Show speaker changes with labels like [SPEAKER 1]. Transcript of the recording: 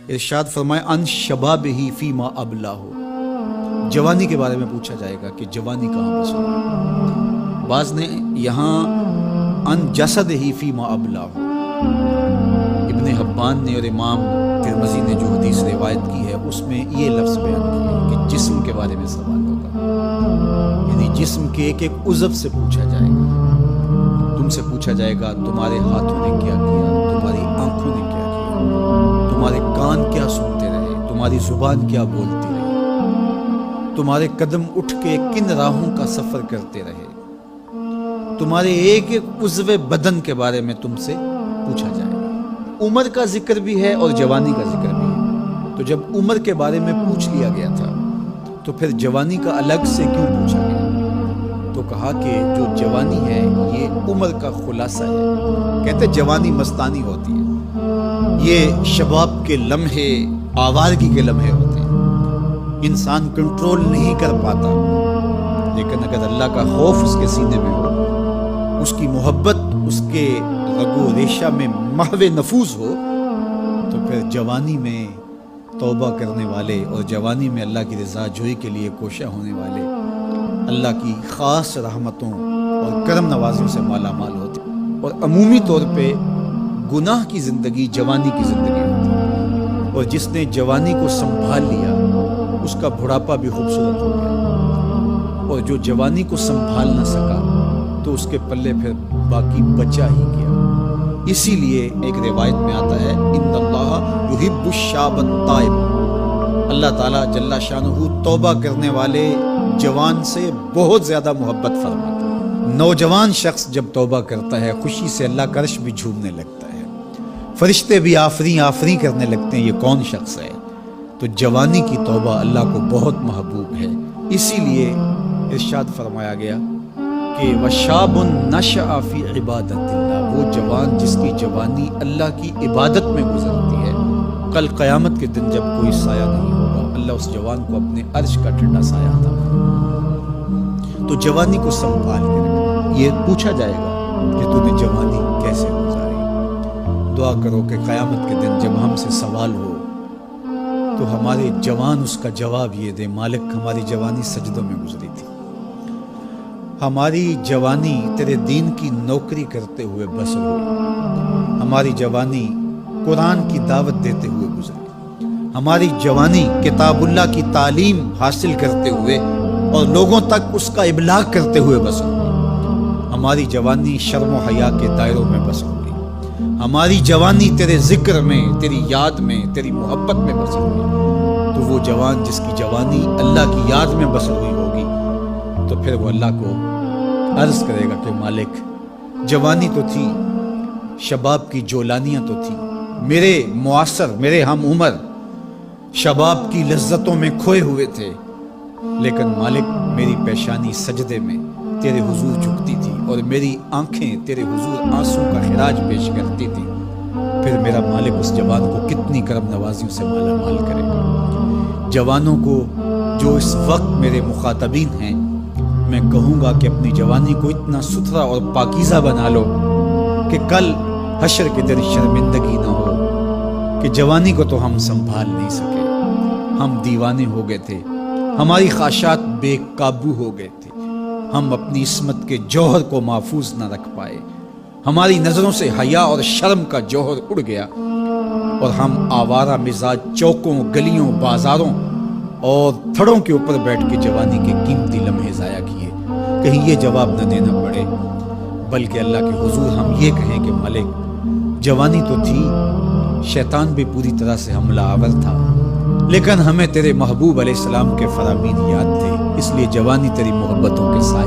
[SPEAKER 1] ارشاد فرمائے ان شبابہ فیما ابلاہ، جوانی کے بارے میں پوچھا جائے گا کہ جوانی کہاں بس ہوئی۔ بعض نے یہاں ان جسدہ فیما ابلاہ، ابن حبان نے اور امام ترمذی نے جو حدیث روایت کی ہے اس میں یہ لفظ بیان کیا ہے کہ جسم کے بارے میں سوال ہوگا، یعنی جسم کے ایک ایک عضو سے پوچھا جائے گا۔ تم سے پوچھا جائے گا تمہارے ہاتھوں نے کیا کیا، تمہاری آنکھوں نے کیا کیا، تمہارے کان کیا سنتے رہے، تمہاری زبان کیا بولتی رہی، تمہارے قدم اٹھ کے کن راہوں کا سفر کرتے رہے، تمہارے ایک ایک عضو بدن کے بارے میں تم سے پوچھا جائے گا۔ عمر کا ذکر بھی ہے اور جوانی کا ذکر بھی ہے، تو جب عمر کے بارے میں پوچھ لیا گیا تھا تو پھر جوانی کا الگ سے کیوں پوچھا گیا؟ تو کہا کہ جو جوانی ہے یہ عمر کا خلاصہ ہے۔ کہتے جوانی مستانی ہوتی ہے، یہ شباب کے لمحے آوارگی کے لمحے ہوتے ہیں، انسان کنٹرول نہیں کر پاتا، لیکن اگر اللہ کا خوف اس کے سینے میں ہو، اس کی محبت اس کے رگ و ریشہ میں محو نفوذ ہو، تو پھر جوانی میں توبہ کرنے والے اور جوانی میں اللہ کی رضا جوئی کے لیے کوشاں ہونے والے اللہ کی خاص رحمتوں اور کرم نوازیوں سے مالا مال ہوتے ہیں۔ اور عمومی طور پہ گناہ کی زندگی جوانی کی زندگی ہوتی ہے، اور جس نے جوانی کو سنبھال لیا اس کا بڑھاپا بھی خوبصورت ہو گیا، اور جو جوانی کو سنبھال نہ سکا تو اس کے پلے پھر باقی بچا ہی گیا۔ اسی لیے ایک روایت میں آتا ہے ان اللہ یحب الشاب التائب، اللہ تعالیٰ جل شانہ توبہ کرنے والے جوان سے بہت زیادہ محبت فرماتا ہے۔ نوجوان شخص جب توبہ کرتا ہے خوشی سے اللہ کا عرش بھی جھومنے لگتا ہے، فرشتے بھی آفریں آفریں کرنے لگتے ہیں، یہ کون شخص ہے؟ تو جوانی کی توبہ اللہ کو بہت محبوب ہے۔ اسی لیے ارشاد فرمایا گیا کہ وَشَابٌ نَشَأَ فِي عِبَادَةِ اللَّهِ، وہ جوان جس کی جوانی اللہ کی عبادت میں گزرتی ہے، کل قیامت کے دن جب کوئی سایہ نہیں ہوگا اللہ اس جوان کو اپنے عرش کا ٹھنڈا سایہ عطا کرے۔ تو جوانی کو سنبھال کے رکھنا، یہ پوچھا جائے گا کہ تو نے جوانی کیسے گزاری۔ دعا کرو کہ قیامت کے دن جب ہم سے سوال ہو تو ہمارے جوان اس کا جواب یہ دے، مالک ہماری جوانی سجدوں میں گزری تھی، ہماری جوانی تیرے دین کی نوکری کرتے ہوئے بسر ہوئی، ہماری جوانی قرآن کی دعوت دیتے ہوئے گزری، ہماری جوانی کتاب اللہ کی تعلیم حاصل کرتے ہوئے اور لوگوں تک اس کا ابلاغ کرتے ہوئے بسر ہوئی، ہماری جوانی شرم و حیا کے دائروں میں بسر ہوئی، ہماری جوانی تیرے ذکر میں، تیری یاد میں، تیری محبت میں بسر ہوئی۔ تو وہ جوان جس کی جوانی اللہ کی یاد میں بسر ہوئی ہوگی تو پھر وہ اللہ کو عرض کرے گا کہ مالک جوانی تو تھی، شباب کی جولانیاں تو تھی، میرے معاصر میرے ہم عمر شباب کی لذتوں میں کھوئے ہوئے تھے، لیکن مالک میری پیشانی سجدے میں تیرے حضور جھکتی تھی اور میری آنکھیں تیرے حضور آنسوں کا خراج پیش کرتی تھی، پھر میرا مالک اس جوان کو کتنی کرم نوازیوں سے مالا مال کرے گا۔ جوانوں کو جو اس وقت میرے مخاطبین ہیں میں کہوں گا کہ اپنی جوانی کو اتنا ستھرا اور پاکیزہ بنا لو کہ کل حشر کے دن شرمندگی نہ ہو کہ جوانی کو تو ہم سنبھال نہیں سکے، ہم دیوانے ہو گئے تھے، ہماری خواہشات بے قابو ہو گئے تھے، ہم اپنی عصمت کے جوہر کو محفوظ نہ رکھ پائے، ہماری نظروں سے حیا اور شرم کا جوہر اڑ گیا اور ہم آوارہ مزاج چوکوں گلیوں بازاروں اور تھڑوں کے اوپر بیٹھ کے جوانی کے قیمتی لمحے ضائع کیے۔ کہیں یہ جواب نہ دینا پڑے بلکہ اللہ کے حضور ہم یہ کہیں کہ مالک جوانی تو تھی، شیطان بھی پوری طرح سے حملہ آور تھا، لیکن ہمیں تیرے محبوب علیہ السلام کے فرامین یاد تھے، اس لیے جوانی تیری محبتوں کے سائے